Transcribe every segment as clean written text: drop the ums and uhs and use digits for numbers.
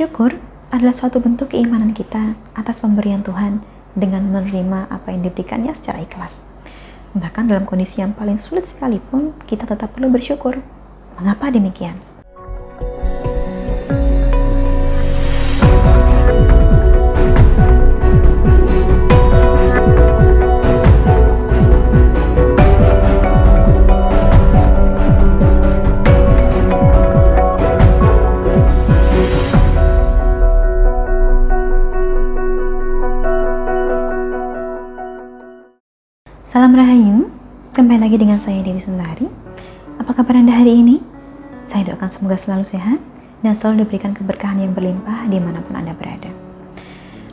Syukur adalah suatu bentuk keimanan kita atas pemberian Tuhan dengan menerima apa yang diberikannya secara ikhlas. Bahkan dalam kondisi yang paling sulit sekalipun, kita tetap perlu bersyukur. Mengapa demikian? Salam Rahayu, kembali lagi dengan saya Dewi Sundari. Apa kabar Anda hari ini? Saya doakan semoga selalu sehat dan selalu diberikan keberkahan yang berlimpah dimanapun Anda berada.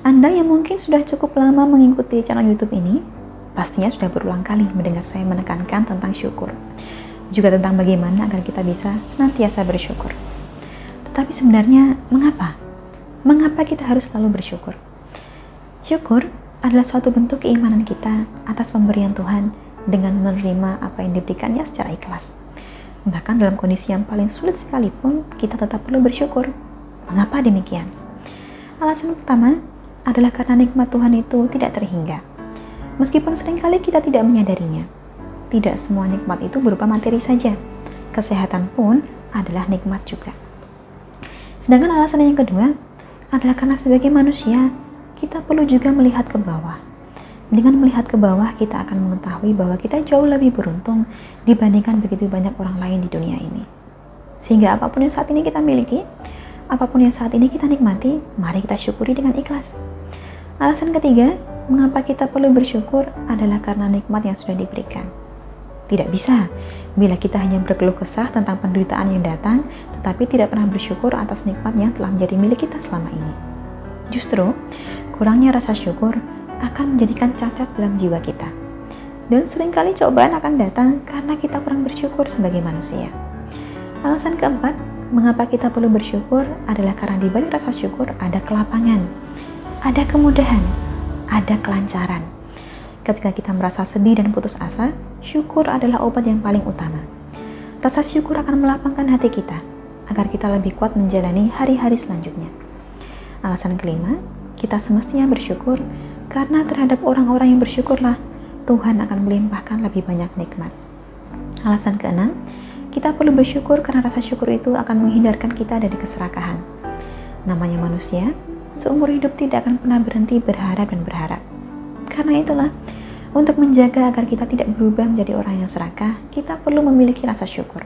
Anda yang mungkin sudah cukup lama mengikuti channel YouTube ini, pastinya sudah berulang kali mendengar saya menekankan tentang syukur. Juga tentang bagaimana agar kita bisa senantiasa bersyukur. Tetapi sebenarnya mengapa? Mengapa kita harus selalu bersyukur? Syukur adalah suatu bentuk keimanan kita atas pemberian Tuhan dengan menerima apa yang diberikannya secara ikhlas. Bahkan dalam kondisi yang paling sulit sekalipun, kita tetap perlu bersyukur. Mengapa demikian? Alasan pertama adalah karena nikmat Tuhan itu tidak terhingga. Meskipun seringkali kita tidak menyadarinya. Tidak semua nikmat itu berupa materi saja. Kesehatan pun adalah nikmat juga. Sedangkan alasan yang kedua adalah karena sebagai manusia, kita perlu juga melihat ke bawah. Dengan melihat ke bawah, kita akan mengetahui bahwa kita jauh lebih beruntung dibandingkan begitu banyak orang lain di dunia ini. Sehingga apapun yang saat ini kita miliki, apapun yang saat ini kita nikmati, mari kita syukuri dengan ikhlas. Alasan ketiga, mengapa kita perlu bersyukur adalah karena nikmat yang sudah diberikan. Tidak bisa bila kita hanya berkeluh kesah tentang penderitaan yang datang, tetapi tidak pernah bersyukur atas nikmat yang telah menjadi milik kita selama ini. Justru, kurangnya rasa syukur akan menjadikan cacat dalam jiwa kita. Dan seringkali cobaan akan datang karena kita kurang bersyukur sebagai manusia. Alasan keempat, mengapa kita perlu bersyukur adalah karena di balik rasa syukur ada kelapangan, ada kemudahan, ada kelancaran. Ketika kita merasa sedih dan putus asa, syukur adalah obat yang paling utama. Rasa syukur akan melapangkan hati kita, agar kita lebih kuat menjalani hari-hari selanjutnya. Alasan kelima, kita semestinya bersyukur karena terhadap orang-orang yang bersyukurlah Tuhan akan melimpahkan lebih banyak nikmat. Alasan keenam, kita perlu bersyukur karena rasa syukur itu akan menghindarkan kita dari keserakahan. Namanya manusia, seumur hidup tidak akan pernah berhenti berharap dan berharap. Karena itulah, untuk menjaga agar kita tidak berubah menjadi orang yang serakah, kita perlu memiliki rasa syukur.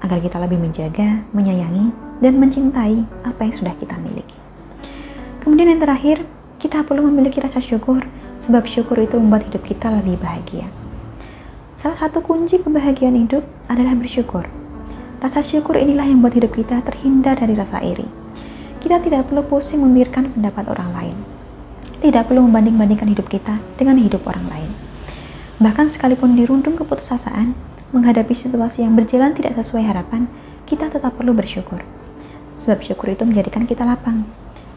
Agar kita lebih menjaga, menyayangi, dan mencintai apa yang sudah kita miliki. Kemudian yang terakhir, kita perlu memiliki rasa syukur, sebab syukur itu membuat hidup kita lebih bahagia. Salah satu kunci kebahagiaan hidup adalah bersyukur. Rasa syukur inilah yang membuat hidup kita terhindar dari rasa iri. Kita tidak perlu pusing memikirkan pendapat orang lain. Tidak perlu membanding-bandingkan hidup kita dengan hidup orang lain. Bahkan sekalipun dirundung keputusasaan, menghadapi situasi yang berjalan tidak sesuai harapan, kita tetap perlu bersyukur. Sebab syukur itu menjadikan kita lapang.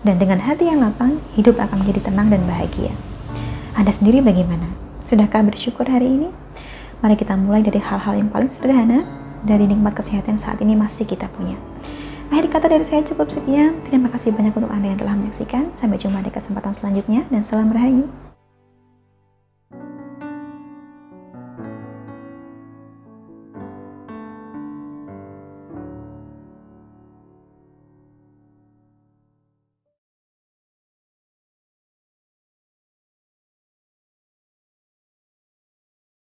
Dan dengan hati yang lapang, hidup akan menjadi tenang dan bahagia. Anda sendiri bagaimana? Sudahkah bersyukur hari ini? Mari kita mulai dari hal-hal yang paling sederhana, dari nikmat kesehatan saat ini masih kita punya. Akhir kata dari saya cukup sekian. Terima kasih banyak untuk Anda yang telah menyaksikan. Sampai jumpa di kesempatan selanjutnya dan salam Rahayu.